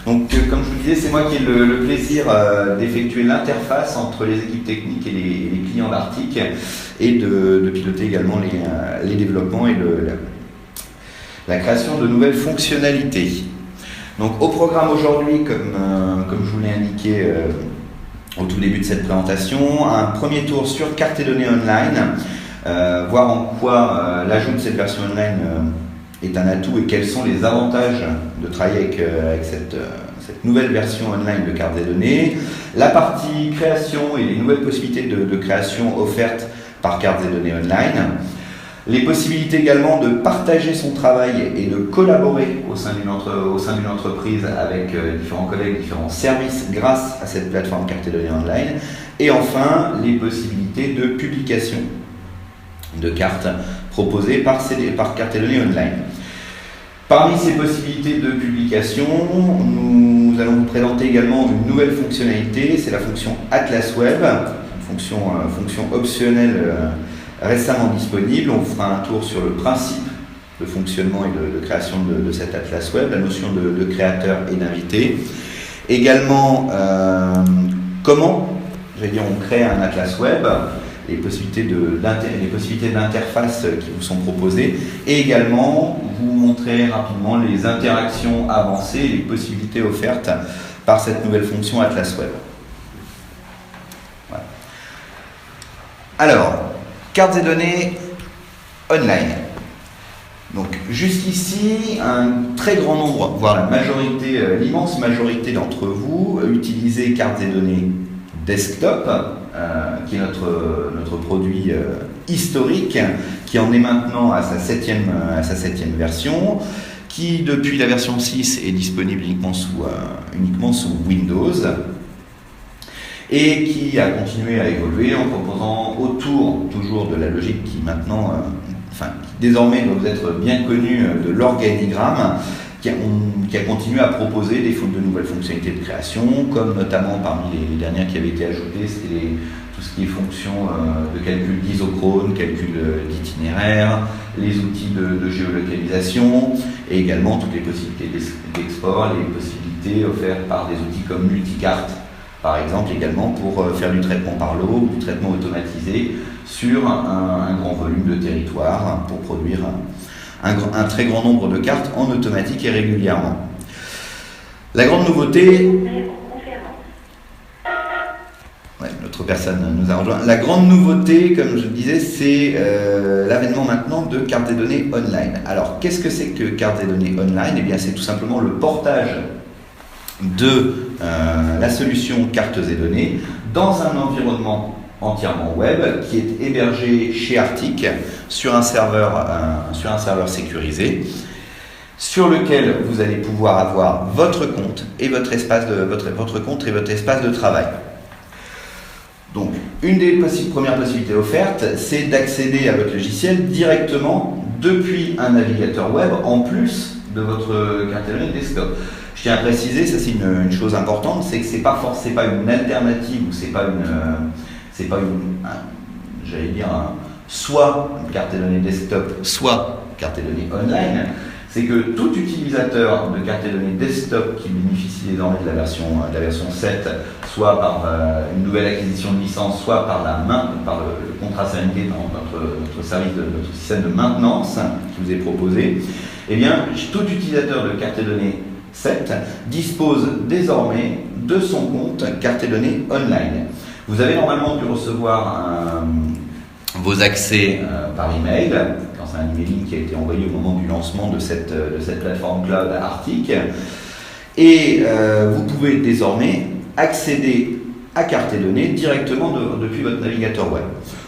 Donc, comme je vous disais, c'est moi qui ai le plaisir d'effectuer l'interface entre les équipes techniques et les clients d'Arctic et de piloter également les développements et la création de nouvelles fonctionnalités. Donc, au programme aujourd'hui, comme je vous l'ai indiqué au tout début de cette présentation, un premier tour sur cartes et données online, voir en quoi l'ajout de cette version online est un atout et quels sont les avantages de travailler avec cette nouvelle version online de cartes et données, la partie création et les nouvelles possibilités de création offertes par cartes et données online, les possibilités également de partager son travail et de collaborer au sein d'une entreprise avec différents collègues, différents services grâce à cette plateforme cartes et données online, et enfin les possibilités de publication de cartes proposées par cartes et données online. Parmi ces possibilités de publication, nous allons vous présenter également une nouvelle fonctionnalité, c'est la fonction Atlas Web, une fonction optionnelle récemment disponible. On fera un tour sur le principe de fonctionnement et de création de cet Atlas Web, la notion de créateur et d'invité. Également, comment on crée un Atlas Web, les possibilités d'interface qui vous sont proposées, et également vous montrer rapidement les interactions avancées et les possibilités offertes par cette nouvelle fonction Atlas Web. Voilà. Alors, cartes et données online. Donc jusqu'ici, un très grand nombre, voire la majorité, l'immense majorité d'entre vous utilisez cartes et données desktop, qui est notre produit historique, qui en est maintenant à sa septième version, qui depuis la version 6 est disponible uniquement sous Windows, et qui a continué à évoluer en proposant autour toujours de la logique qui maintenant, qui désormais doit être bien connue de l'organigramme, qui a continué à proposer de nouvelles fonctionnalités de création, comme notamment parmi les dernières qui avaient été ajoutées, c'était tout ce qui est fonctions de calcul d'isochrone, calcul d'itinéraire, les outils de géolocalisation, et également toutes les possibilités d'export, les possibilités offertes par des outils comme Multicarte, par exemple, également pour faire du traitement par lot ou du traitement automatisé sur un grand volume de territoire pour produire un très grand nombre de cartes en automatique et régulièrement. La grande nouveauté... Ouais, notre personne nous a rejoint. La grande nouveauté, comme je le disais, c'est l'avènement maintenant de cartes et données online. Alors, qu'est-ce que c'est que cartes et données online ? Eh bien, c'est tout simplement le portage de la solution cartes et données dans un environnement entièrement web qui est hébergé chez Arctic sur un serveur sécurisé sur lequel vous allez pouvoir avoir votre compte et votre espace de travail. Donc, une des premières possibilités offertes, c'est d'accéder à votre logiciel directement depuis un navigateur web en plus de votre carte et données desktop. Je tiens à préciser, ça c'est une chose importante, c'est que c'est pas une alternative ou soit une carte et données desktop, soit carte et données online. C'est que tout utilisateur de carte et données desktop qui bénéficie désormais de la version 7, soit par une nouvelle acquisition de licence, soit par le contrat CNT dans notre service notre système de maintenance qui vous est proposé, eh bien, tout utilisateur de carte et données 7 dispose désormais de son compte carte et données online. Vous avez normalement dû recevoir vos accès par email, quand c'est un emailing qui a été envoyé au moment du lancement de cette plateforme cloud Arctic, et vous pouvez désormais accéder à carte et données directement depuis votre navigateur web.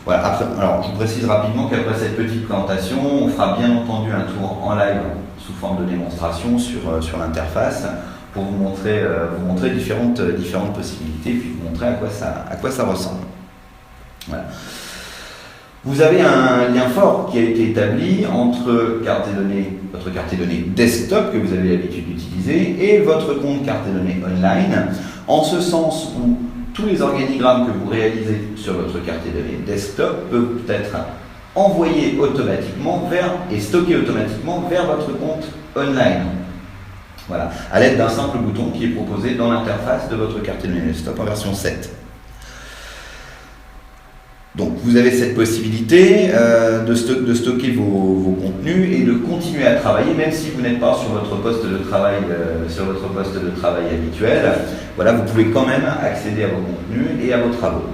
Voilà. Alors, je vous précise rapidement qu'après cette petite présentation, on fera bien entendu un tour en live sous forme de démonstration sur l'interface pour vous montrer différentes possibilités, puis vous montrer à quoi ça ressemble. Voilà. Vous avez un lien fort qui a été établi entre votre carte et données desktop que vous avez l'habitude d'utiliser et votre compte carte et données online, en ce sens où tous les organigrammes que vous réalisez sur votre carte et données desktop peuvent être envoyés automatiquement et stockés automatiquement vers votre compte online. Voilà, à l'aide d'un simple bouton qui est proposé dans l'interface de votre carte de données desktop en version 7. Donc vous avez cette possibilité de stocker vos contenus et de continuer à travailler, même si vous n'êtes pas sur votre poste de travail, habituel. Voilà, vous pouvez quand même accéder à vos contenus et à vos travaux.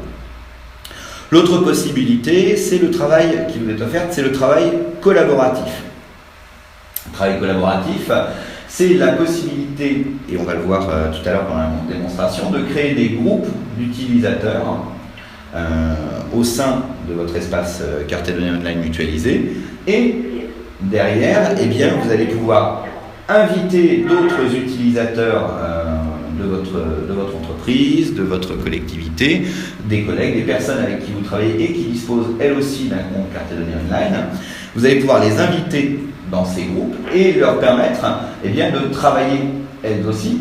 L'autre possibilité, c'est le travail qui vous est offert, c'est le travail collaboratif. Le travail collaboratif, c'est la possibilité, et on va le voir tout à l'heure dans la démonstration, de créer des groupes d'utilisateurs au sein de votre espace carte de données online mutualisé, et derrière, eh bien, vous allez pouvoir inviter d'autres utilisateurs de votre entreprise, de votre collectivité, des collègues, des personnes avec qui vous travaillez et qui disposent elles aussi d'un compte carte de données online. Vous allez pouvoir les inviter dans ces groupes et leur permettre eh bien, de travailler elles aussi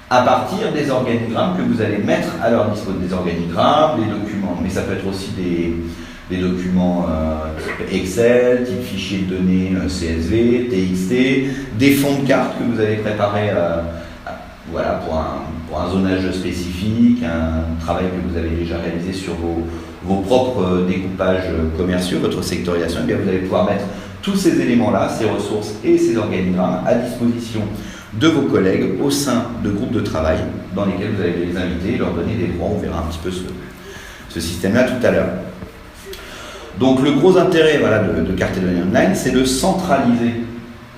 à partir des organigrammes que vous allez mettre à leur disposition, des organigrammes, des documents, mais ça peut être aussi des documents type Excel, type fichier de données CSV, TXT, des fonds de cartes que vous allez préparer voilà, pour un zonage spécifique, un travail que vous avez déjà réalisé sur vos propres découpages commerciaux, votre sectorisation, et bien vous allez pouvoir mettre tous ces éléments-là, ces ressources et ces organigrammes à disposition de vos collègues au sein de groupes de travail dans lesquels vous allez les inviter et leur donner des droits. On verra un petit peu ce système-là tout à l'heure. Donc le gros intérêt voilà, de carte de données online, c'est de centraliser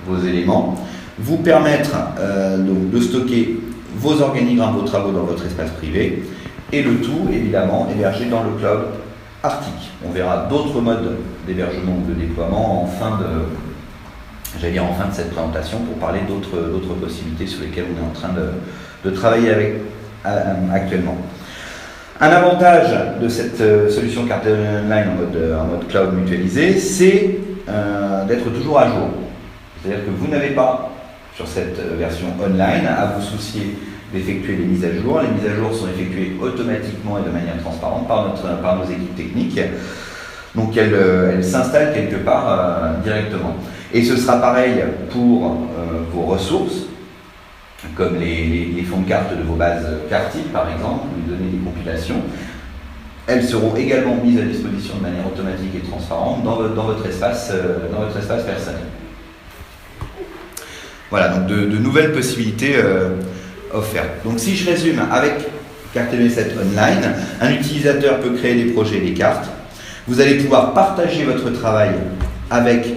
vos éléments, vous permettre donc de stocker vos organigrammes, vos travaux dans votre espace privé, et le tout évidemment hébergé dans le cloud Arctic. On verra d'autres modes d'hébergement ou de déploiement en fin de cette présentation pour parler d'autres possibilités sur lesquelles on est en train de travailler actuellement. Un avantage de cette solution carte de données online en mode cloud mutualisé, c'est d'être toujours à jour. C'est-à-dire que vous n'avez pas, sur cette version online, à vous soucier d'effectuer les mises à jour. Les mises à jour sont effectuées automatiquement et de manière transparente par nos équipes techniques. Donc elles s'installent quelque part directement. Et ce sera pareil pour vos ressources, comme les fonds de cartes de vos bases Cartic par exemple, ou les données des compilations. Elles seront également mises à disposition de manière automatique et transparente dans votre espace personnel. Voilà, donc de nouvelles possibilités offertes. Donc si je résume, avec Carte de données 7 Online, un utilisateur peut créer des projets et des cartes. Vous allez pouvoir partager votre travail avec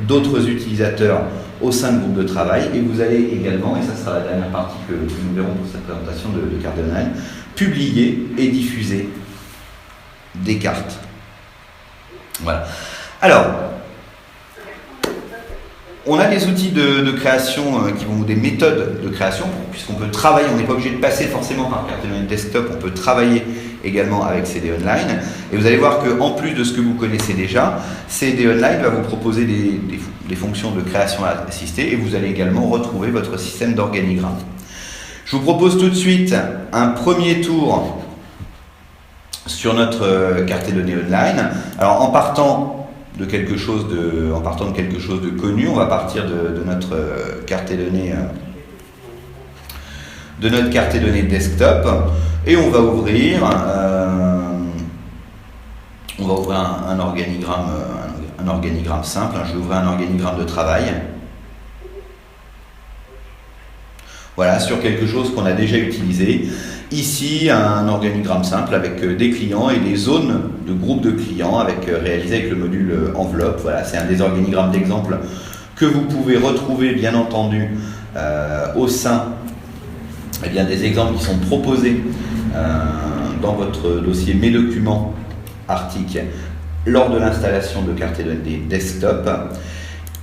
d'autres utilisateurs au sein de groupes de travail, et vous allez également, et ça sera la dernière partie que nous verrons pour cette présentation de Carte de données online, publier et diffuser des cartes. Voilà. Alors, on a des outils de création des méthodes de création, puisqu'on peut travailler, on n'est pas obligé de passer forcément par carte de données desktop, on peut travailler également avec CD Online. Et vous allez voir qu'en plus de ce que vous connaissez déjà, CD Online va vous proposer des fonctions de création assistée, et vous allez également retrouver votre système d'organigramme. Je vous propose tout de suite un premier tour sur notre carte de données online. Alors en partant de quelque chose de connu, on va partir de notre carte de données desktop, et on va ouvrir un organigramme simple. Je vais ouvrir un organigramme de travail. Voilà, sur quelque chose qu'on a déjà utilisé. Ici, un organigramme simple avec des clients et des zones de groupes de clients réalisé avec le module enveloppe. Voilà, c'est un des organigrammes d'exemple que vous pouvez retrouver, bien entendu, au sein des exemples qui sont proposés dans votre dossier Mes documents Arctic lors de l'installation de carte de données desktop.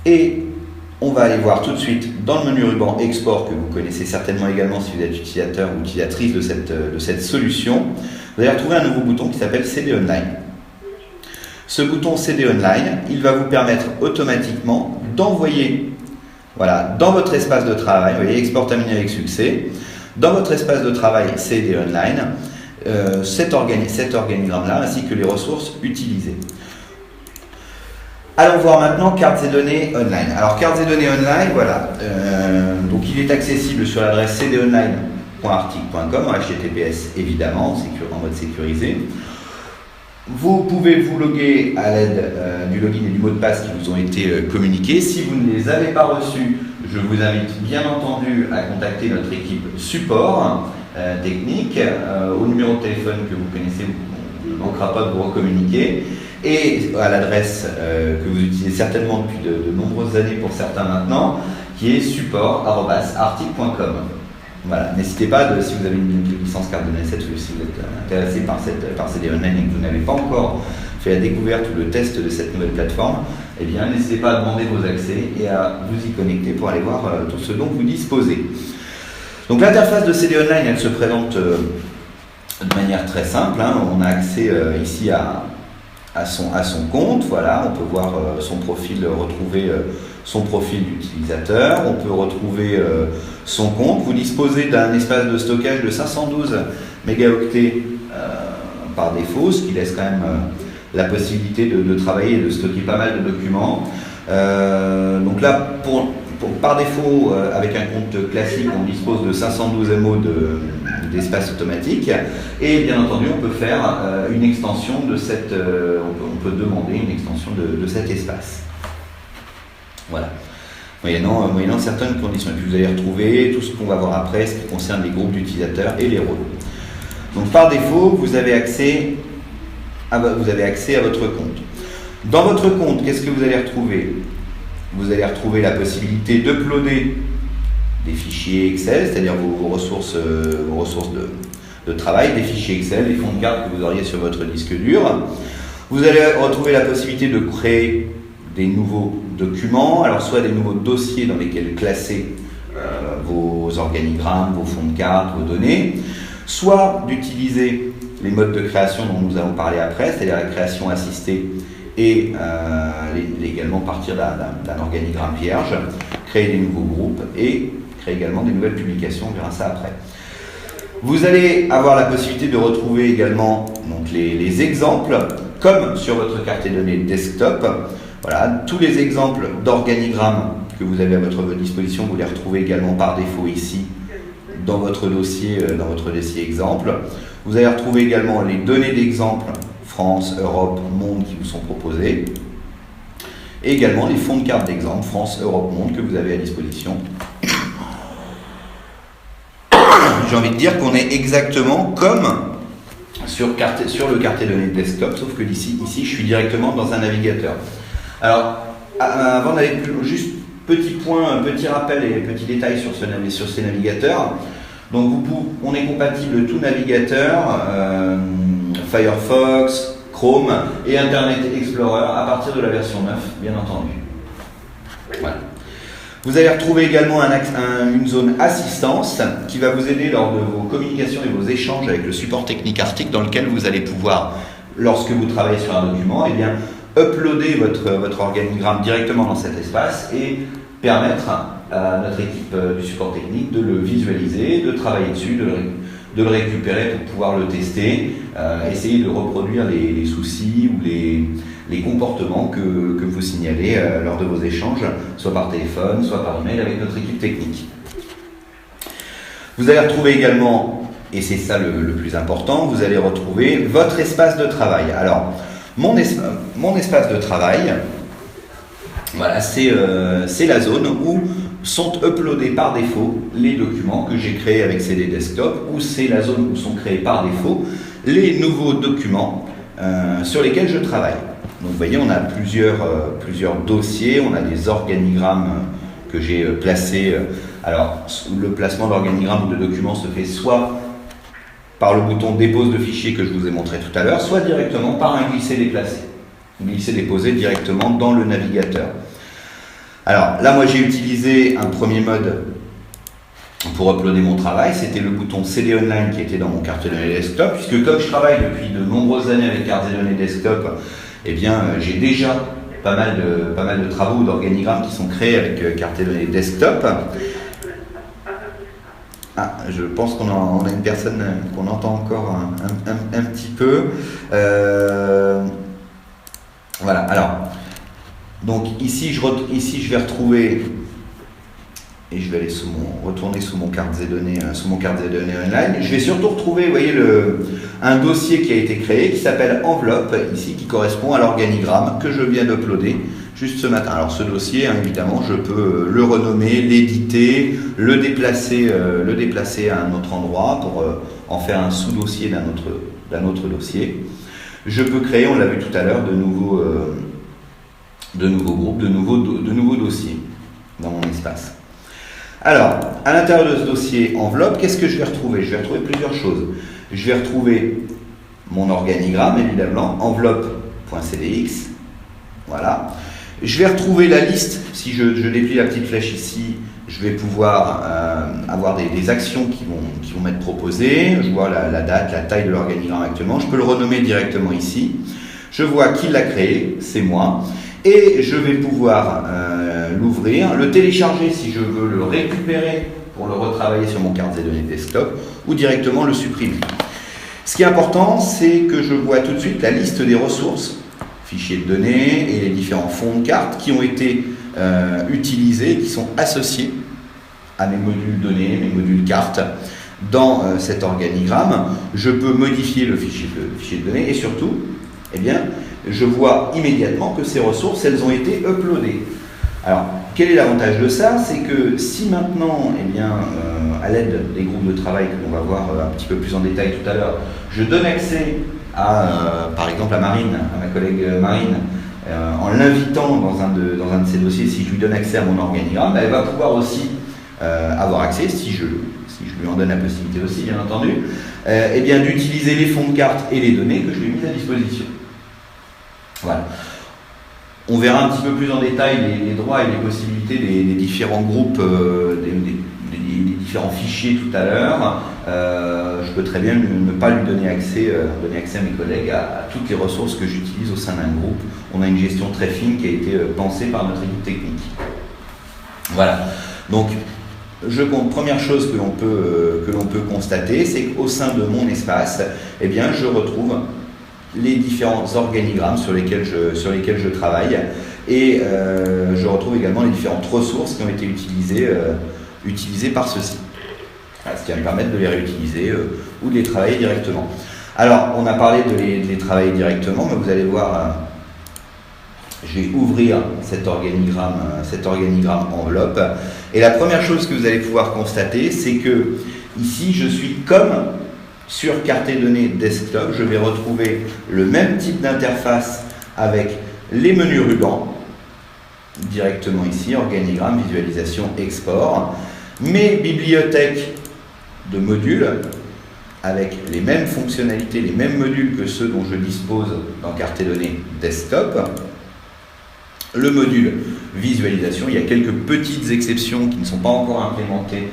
Et on va aller voir tout de suite dans le menu ruban Export, que vous connaissez certainement également si vous êtes utilisateur ou utilisatrice de cette solution. Vous allez retrouver un nouveau bouton qui s'appelle CD Online. Ce bouton CD Online, il va vous permettre automatiquement d'envoyer dans votre espace de travail, vous voyez, export terminé avec succès, dans votre espace de travail CD Online, cet organigramme-là ainsi que les ressources utilisées. Allons voir maintenant cartes et données online. Alors cartes et données online, voilà. Donc il est accessible sur l'adresse cdonline.arctic.com en HTTPS évidemment, en mode sécurisé. Vous pouvez vous loguer à l'aide du login et du mot de passe qui vous ont été communiqués. Si vous ne les avez pas reçus, je vous invite bien entendu à contacter notre équipe support technique au numéro de téléphone que vous connaissez, on ne manquera pas de vous recommuniquer, et à l'adresse que vous utilisez certainement depuis de nombreuses années pour certains maintenant, qui est support@arctic.com. Voilà, n'hésitez pas, si vous avez une licence carte de NSS ou si vous êtes intéressé par CD Online et que vous n'avez pas encore fait la découverte ou le test de cette nouvelle plateforme, eh bien n'hésitez pas à demander vos accès et à vous y connecter pour aller voir tout ce dont vous disposez. Donc l'interface de CD Online, elle se présente de manière très simple, hein. On a accès ici à son compte, voilà, on peut voir son profil, retrouver son profil d'utilisateur, on peut retrouver son compte. Vous disposez d'un espace de stockage de 512 mégaoctets par défaut, ce qui laisse quand même la possibilité de travailler et de stocker pas mal de documents. Donc là, par défaut, avec un compte classique, on dispose de 512 MO d'espace automatique, et bien entendu on peut faire une extension de on peut demander une extension de cet espace. Voilà, moyennant certaines conditions. Et puis vous allez retrouver tout ce qu'on va voir après, ce qui concerne les groupes d'utilisateurs et les rôles. Donc par défaut, vous avez accès à votre compte. Dans votre compte, qu'est-ce que vous allez retrouver? Vous allez retrouver la possibilité d'uploader des fichiers Excel, c'est-à-dire vos ressources de travail, des fichiers Excel, des fonds de carte que vous auriez sur votre disque dur. Vous allez retrouver la possibilité de créer des nouveaux documents, alors soit des nouveaux dossiers dans lesquels classer vos organigrammes, vos fonds de carte, vos données, soit d'utiliser les modes de création dont nous allons parler après, c'est-à-dire la création assistée et également partir d'un organigramme vierge, créer des nouveaux groupes et créer également des nouvelles publications, on verra ça après. Vous allez avoir la possibilité de retrouver également donc, les exemples, comme sur votre carte de données desktop. Voilà, tous les exemples d'organigrammes que vous avez à votre disposition, vous les retrouvez également par défaut ici, dans votre dossier exemple. Vous allez retrouver également les données d'exemple France, Europe, Monde qui vous sont proposées, et également les fonds de carte d'exemple France, Europe, Monde que vous avez à disposition. J'ai envie de dire qu'on est exactement comme sur le carte de données desktop, sauf que ici je suis directement dans un navigateur. Alors, avant d'aller plus loin, juste petit point, petit rappel et petit détail sur ces navigateurs. Donc on est compatible tout navigateur, Firefox, Chrome et Internet Explorer à partir de la version 9, bien entendu. Voilà. Vous allez retrouver également une zone assistance qui va vous aider lors de vos communications et vos échanges avec le support technique Arctic, dans lequel vous allez pouvoir, lorsque vous travaillez sur un document, eh bien, uploader votre organigramme directement dans cet espace et permettre à notre équipe du support technique de le visualiser, de travailler dessus, de le récupérer pour pouvoir le tester, essayer de reproduire les soucis ou les comportements que vous signalez lors de vos échanges, soit par téléphone, soit par email avec notre équipe technique. Vous allez retrouver également, et c'est ça le plus important, vous allez retrouver votre espace de travail. Alors, mon espace de travail, voilà, c'est la zone où sont uploadés par défaut les documents que j'ai créés avec CD Desktop, ou c'est la zone où sont créés par défaut les nouveaux documents sur lesquels je travaille. Donc vous voyez, on a plusieurs dossiers, on a des organigrammes que j'ai placés. Alors le placement d'organigramme ou de documents se fait soit par le bouton dépose de fichier que je vous ai montré tout à l'heure, soit directement par un glisser-déplacer. Glisser-déposer directement dans le navigateur. Alors là, moi j'ai utilisé un premier mode pour uploader mon travail, c'était le bouton CD Online qui était dans mon carte de données desktop, puisque comme je travaille depuis de nombreuses années avec carte de données desktop, eh bien j'ai déjà pas mal de travaux d'organigrammes qui sont créés avec carte de données desktop. Ah, je pense qu'on a une personne qu'on entend encore un petit peu. Voilà, alors, Donc ici, je vais retrouver, et je vais aller retourner sous mon carte des données online. Je vais surtout retrouver, vous voyez, un dossier qui a été créé, qui s'appelle enveloppe, ici, qui correspond à l'organigramme que je viens d'uploader juste ce matin. Alors ce dossier, hein, évidemment, je peux le renommer, l'éditer, le déplacer à un autre endroit pour en faire un sous-dossier d'un autre dossier. Je peux créer, on l'a vu tout à l'heure, de nouveaux groupes, de nouveaux dossiers dans mon espace. Alors, à l'intérieur de ce dossier enveloppe, qu'est-ce que je vais retrouver? Je vais retrouver plusieurs choses. Je vais retrouver mon organigramme, évidemment, enveloppe.cdx. Voilà. Je vais retrouver la liste. Si je déplie la petite flèche ici, je vais pouvoir avoir des actions qui vont m'être proposées. Je vois la date, la taille de l'organigramme actuellement. Je peux le renommer directement ici. Je vois qui l'a créé, c'est moi. Et je vais pouvoir l'ouvrir, le télécharger si je veux le récupérer pour le retravailler sur mon carte des données desktop ou directement le supprimer. Ce qui est important, c'est que je vois tout de suite la liste des ressources, fichiers de données et les différents fonds de carte qui ont été utilisés, qui sont associés à mes modules données, mes modules cartes dans cet organigramme. Je peux modifier le fichier de données et surtout, eh bien, je vois immédiatement que ces ressources, elles ont été uploadées. Alors, quel est l'avantage de ça? C'est que si maintenant, eh bien, à l'aide des groupes de travail que l'on va voir un petit peu plus en détail tout à l'heure, je donne accès à, par exemple, à Marine, à ma collègue Marine, en l'invitant dans un de ces dossiers, si je lui donne accès à mon organigramme, elle va pouvoir aussi avoir accès, si je lui en donne la possibilité aussi, bien entendu, eh bien, d'utiliser les fonds de carte et les données que je lui ai mises à disposition. Voilà. On verra un petit peu plus en détail les droits et les possibilités des différents groupes, des différents fichiers tout à l'heure. Je peux très bien ne pas lui donner accès à mes collègues à toutes les ressources que j'utilise au sein d'un groupe. On a une gestion très fine qui a été pensée par notre équipe technique. Voilà. Donc, première chose que l'on peut constater, c'est qu'au sein de mon espace, eh bien, je retrouve les différents organigrammes sur lesquels je travaille et je retrouve également les différentes ressources qui ont été utilisées par ceux-ci. Voilà, ce qui va me permettre de les réutiliser ou de les travailler directement. Alors, on a parlé de les travailler directement, mais vous allez voir, je vais ouvrir cet organigramme enveloppe et la première chose que vous allez pouvoir constater, c'est que ici, je suis comme sur carte des données desktop, je vais retrouver le même type d'interface avec les menus rubans, directement ici, organigramme, visualisation, export, mes bibliothèques de modules, avec les mêmes fonctionnalités, les mêmes modules que ceux dont je dispose dans carte des données desktop, le module visualisation, il y a quelques petites exceptions qui ne sont pas encore implémentées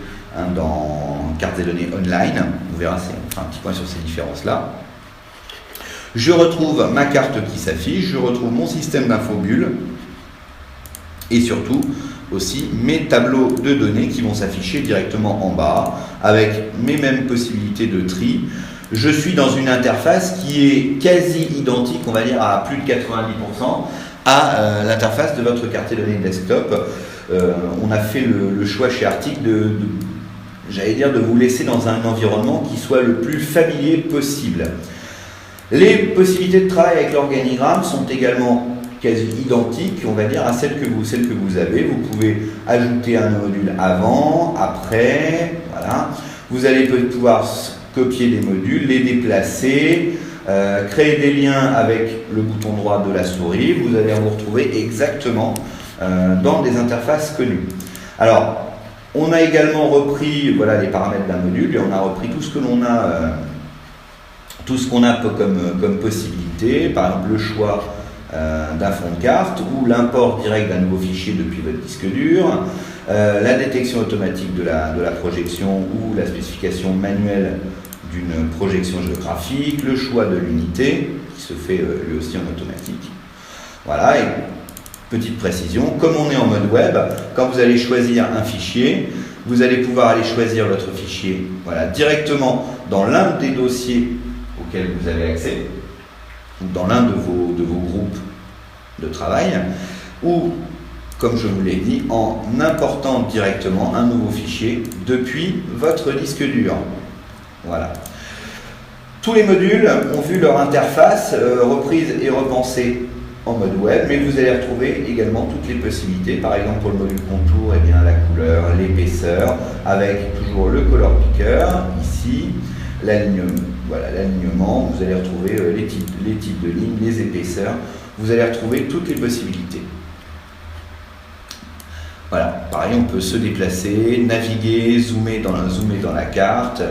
dans carte des données online, on verra, on fera un petit point sur ces différences-là. Je retrouve ma carte qui s'affiche, je retrouve mon système d'infobulles et surtout aussi mes tableaux de données qui vont s'afficher directement en bas avec mes mêmes possibilités de tri. Je suis dans une interface qui est quasi identique, on va dire à plus de 90% à l'interface de votre carte des données desktop. On a fait le choix chez Arctic de vous laisser dans un environnement qui soit le plus familier possible. Les possibilités de travail avec l'organigramme sont également quasi identiques, on va dire, à celles que vous avez. Vous pouvez ajouter un module avant, après, voilà. Vous allez pouvoir copier des modules, les déplacer, créer des liens avec le bouton droit de la souris. Vous allez vous retrouver exactement dans des interfaces connues. Alors, on a également repris les paramètres d'un module et on a repris tout ce que l'on a, comme possibilité, par exemple le choix d'un fond de carte ou l'import direct d'un nouveau fichier depuis votre disque dur, la détection automatique de la projection ou la spécification manuelle d'une projection géographique, le choix de l'unité qui se fait lui aussi en automatique. Voilà, et petite précision, comme on est en mode web, quand vous allez choisir un fichier, vous allez pouvoir aller choisir votre fichier directement dans l'un des dossiers auxquels vous avez accès, ou dans l'un de vos groupes de travail. ou, comme je vous l'ai dit, en important directement un nouveau fichier depuis votre disque dur. Voilà. Tous les modules ont vu leur interface reprise et repensée en mode web, mais vous allez retrouver également toutes les possibilités. Par exemple, pour le module contour, eh bien, la couleur, l'épaisseur, avec toujours le color picker, ici, l'alignement. Voilà, l'alignement, vous allez retrouver les types de lignes, les épaisseurs, vous allez retrouver toutes les possibilités. Voilà, pareil, on peut se déplacer, naviguer, zoomer dans la carte.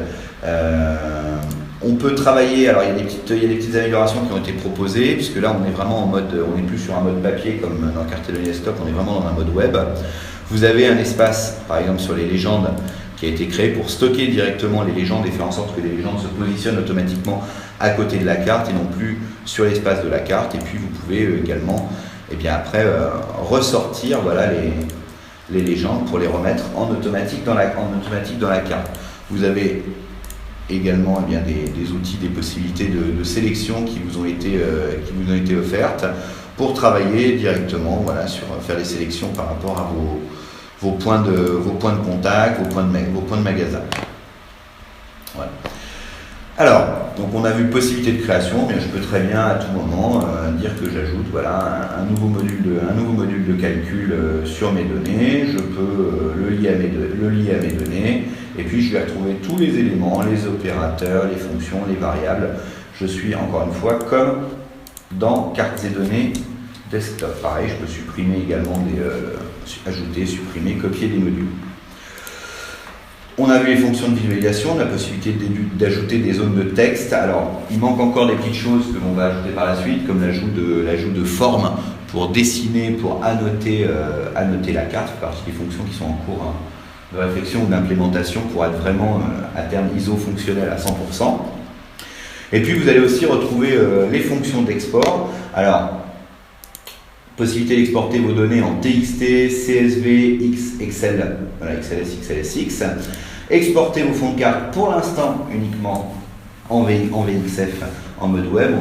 On peut travailler, alors il y a des petites améliorations qui ont été proposées, puisque là on est vraiment en mode, on n'est plus sur un mode papier comme dans Cartellone Desktop, on est vraiment dans un mode web. Vous avez un espace, par exemple sur les légendes, qui a été créé pour stocker directement les légendes et faire en sorte que les légendes se positionnent automatiquement à côté de la carte et non plus sur l'espace de la carte. Et puis vous pouvez également, et bien après, ressortir voilà, les légendes pour les remettre en automatique dans la carte. Vous avez également eh bien, des outils, des possibilités de sélection qui vous ont été offertes pour travailler directement, voilà, sur faire des sélections par rapport à vos points de contact, vos points de magasin. Voilà. Alors, donc on a vu possibilité de création, mais je peux très bien à tout moment dire que j'ajoute voilà, un nouveau module de calcul sur mes données, je peux le lier à mes données, et puis je vais retrouver tous les éléments, les opérateurs, les fonctions, les variables. Je suis encore une fois comme dans cartes et données desktop. Pareil, je peux supprimer également ajouter, supprimer, copier des modules. On a vu les fonctions de visualisation, la possibilité d'ajouter des zones de texte. Alors, il manque encore des petites choses que l'on va ajouter par la suite, comme l'ajout de formes pour dessiner, pour annoter la carte. C'est partie des fonctions qui sont en cours de réflexion ou d'implémentation pour être vraiment à terme iso-fonctionnel à 100%. Et puis, vous allez aussi retrouver les fonctions d'export. Alors, possibilité d'exporter vos données en TXT, CSV, XL, voilà, XLS, XLSX. Exporter vos fonds de carte pour l'instant uniquement en VXF en mode web.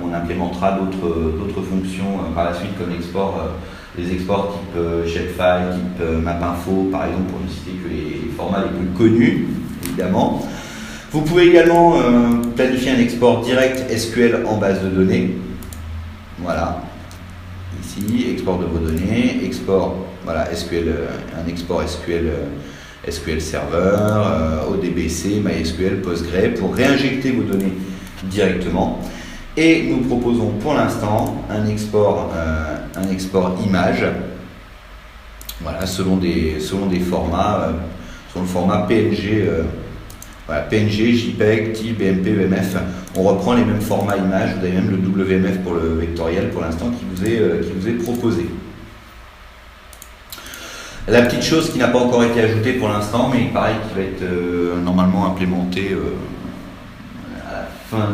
On implémentera d'autres fonctions par la suite comme les exports type shapefile, type mapinfo par exemple, pour ne citer que les formats les plus connus évidemment. Vous pouvez également planifier un export direct SQL en base de données. Voilà. Ici, export de vos données, export, voilà, SQL, un export SQL Server, ODBC, MySQL, Postgre, pour réinjecter vos données directement. Et nous proposons pour l'instant un export image, voilà, selon des formats, selon le format PNG. Voilà, PNG, JPEG, TIFF, BMP, EMF, on reprend les mêmes formats images, vous avez même le WMF pour le vectoriel pour l'instant qui vous est proposé. La petite chose qui n'a pas encore été ajoutée pour l'instant, mais pareil qui va être normalement implémentée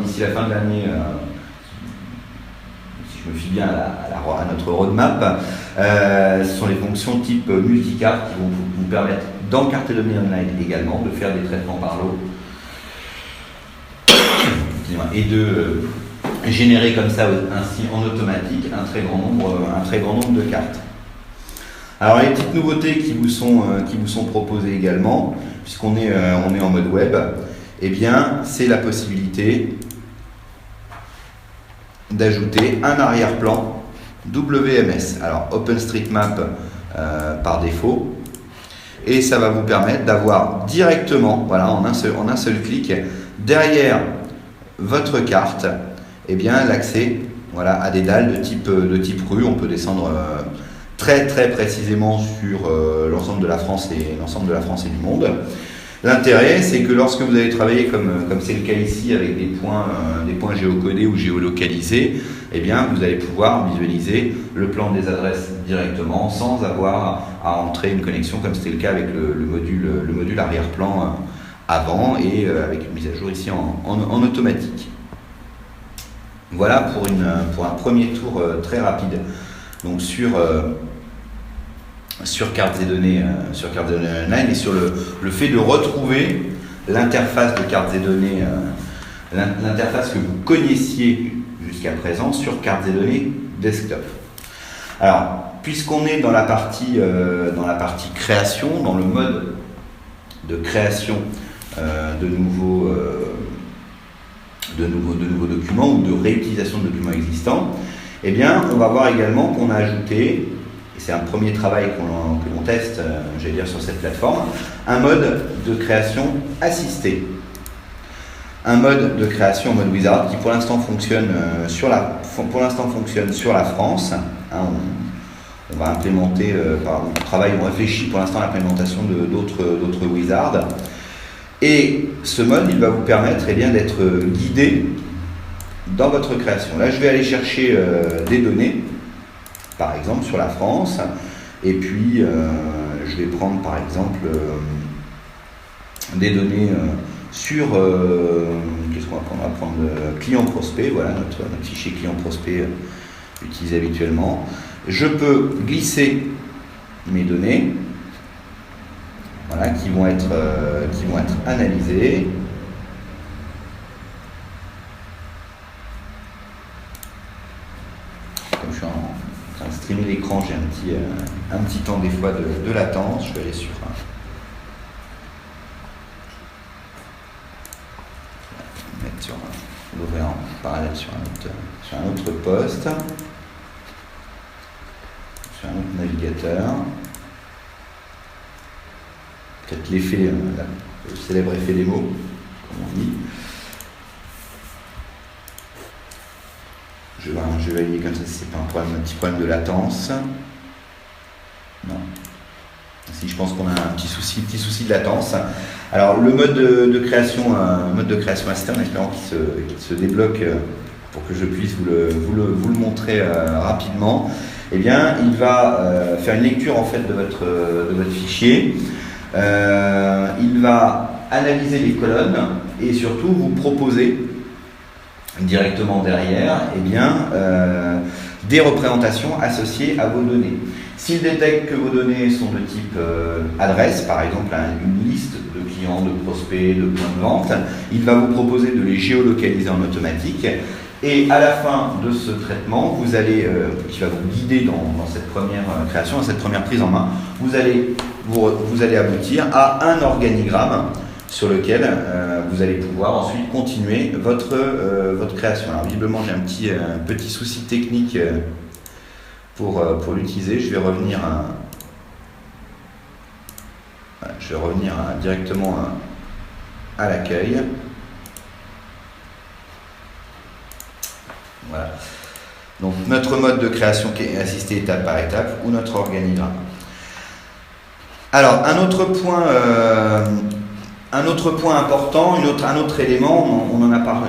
d'ici la fin de l'année, si je me fie bien à notre roadmap, ce sont les fonctions type multicarte qui vont vous permettre dans Cartellone Online également, de faire des traitements par lot et de générer comme ça ainsi en automatique un très grand nombre de cartes. Alors les petites nouveautés qui vous sont proposées également, puisqu'on est en mode web, eh bien c'est la possibilité d'ajouter un arrière-plan WMS. Alors OpenStreetMap par défaut. Et ça va vous permettre d'avoir directement, voilà, en un seul clic, derrière votre carte, eh bien l'accès, voilà, à des dalles de type rue. On peut descendre très très précisément sur l'ensemble de la France et du monde. L'intérêt, c'est que lorsque vous allez travailler comme c'est le cas ici avec des points géocodés ou géolocalisés, eh bien vous allez pouvoir visualiser le plan des adresses directement sans avoir à entrer une connexion comme c'était le cas avec le module arrière-plan avant et avec une mise à jour ici en automatique. Voilà pour un premier tour très rapide donc sur cartes et données online et sur le fait de retrouver l'interface de cartes et données, l'interface que vous connaissiez jusqu'à présent sur cartes et données desktop. Alors, puisqu'on est dans la partie création, dans le mode de création de nouveaux documents ou de réutilisation de documents existants, eh bien, on va voir également qu'on a ajouté, et c'est un premier travail que l'on teste, j'allais dire, sur cette plateforme, un mode de création assisté. Un mode de création en mode wizard qui pour l'instant fonctionne sur la France. Hein, on va implémenter, on réfléchit pour l'instant à l'implémentation d'autres wizards. Et ce mode, il va vous permettre d'être guidé dans votre création. Là, je vais aller chercher des données, par exemple sur la France, et puis je vais prendre par exemple des données sur, qu'est-ce qu'on va prendre? On va prendre client prospect, voilà notre fichier client prospect utilisé habituellement. Je peux glisser mes données, voilà, qui vont être analysées. Comme je suis en train de streamer l'écran, j'ai un petit temps des fois de latence. Je vais aller sur l'ouvrir en parallèle sur un autre poste, sur un autre navigateur. Peut-être l'effet, le célèbre effet des mots, comme on dit. Je vais valider comme ça si c'est pas un petit problème de latence. Non. Si je pense qu'on a un petit souci de latence. Alors le mode de création assisté, en espérant qu'il se débloque pour que je puisse vous le montrer rapidement. Eh bien, il va faire une lecture en fait de votre fichier. Il va analyser les colonnes et surtout vous proposer directement derrière des représentations associées à vos données. S'il détecte que vos données sont de type adresse, par exemple une liste de clients, de prospects, de points de vente, il va vous proposer de les géolocaliser en automatique. Et à la fin de ce traitement, qui va vous guider dans cette première création, dans cette première prise en main, vous allez aboutir à un organigramme sur lequel vous allez pouvoir ensuite continuer votre création. Alors visiblement, j'ai un petit souci technique pour l'utiliser. Je vais revenir directement à l'accueil. Voilà. Donc notre mode de création qui est assisté étape par étape ou notre organigramme. Alors un autre point important, un autre élément,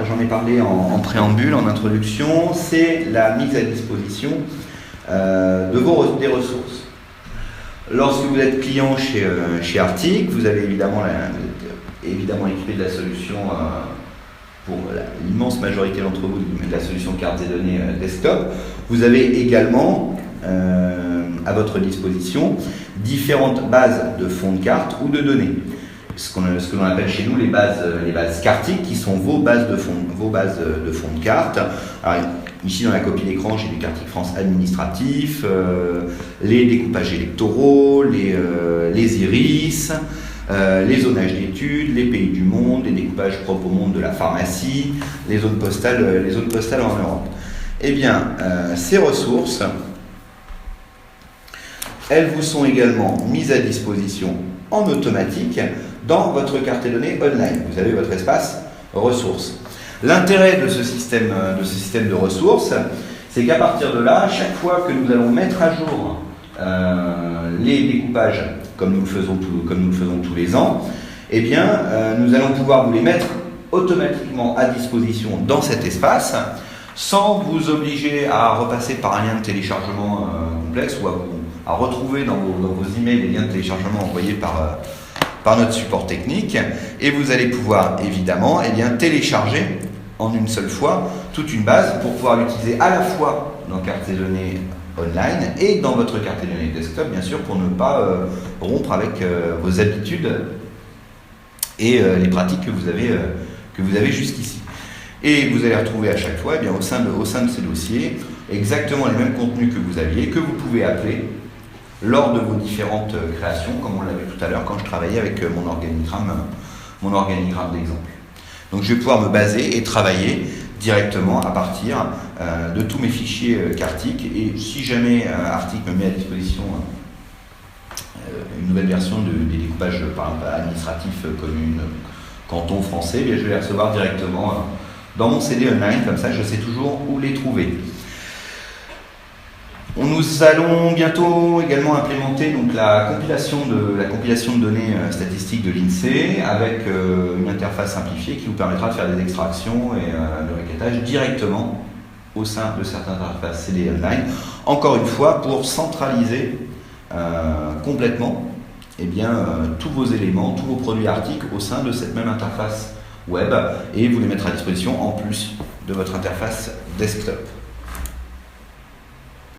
j'en ai parlé en préambule, en introduction, c'est la mise à disposition des ressources. Lorsque vous êtes client chez Arctic, vous avez évidemment équipé de la solution pour l'immense majorité d'entre vous de la solution carte des données desktop. Vous avez également à votre disposition différentes bases de fonds de cartes ou de données. Ce que l'on appelle chez nous les bases Cartic, qui sont vos bases de fonds de cartes. Alors, ici dans la copie d'écran, j'ai du Cartic France administratif, les découpages électoraux, les iris, les zonages d'études, les pays du monde, les découpages propres au monde de la pharmacie, les zones postales en Europe. Eh bien, ces ressources, elles vous sont également mises à disposition en automatique dans votre carte des données online. Vous avez votre espace ressources. L'intérêt de ce système de ressources, c'est qu'à partir de là, chaque fois que nous allons mettre à jour les découpages, comme nous le faisons tous les ans, eh bien, nous allons pouvoir vous les mettre automatiquement à disposition dans cet espace, sans vous obliger à repasser par un lien de téléchargement complexe ou à retrouver dans vos emails les liens de téléchargement envoyés par notre support technique. Et vous allez pouvoir évidemment télécharger en une seule fois toute une base pour pouvoir l'utiliser à la fois dans carte des données online et dans votre carte des données desktop, bien sûr, pour ne pas rompre avec vos habitudes et les pratiques que vous avez jusqu'ici. Et vous allez retrouver à chaque fois, eh bien, au sein de ces dossiers, exactement les mêmes contenus que vous aviez, que vous pouvez appeler lors de vos différentes créations, comme on l'a vu tout à l'heure quand je travaillais avec mon organigramme d'exemple. Donc je vais pouvoir me baser et travailler directement à partir de tous mes fichiers Kartik. Et si jamais Arctic me met à disposition une nouvelle version des découpages par exemple, administratifs, communes, canton français, eh bien, je vais les recevoir directement dans mon CD online, comme ça je sais toujours où les trouver. Nous allons bientôt également implémenter donc, la compilation de données statistiques de l'INSEE avec une interface simplifiée qui vous permettra de faire des extractions et de requêtage directement au sein de cette interface CD online. Encore une fois, pour centraliser complètement eh bien, tous vos éléments, tous vos produits Arctic au sein de cette même interface web et vous les mettre à disposition en plus de votre interface desktop.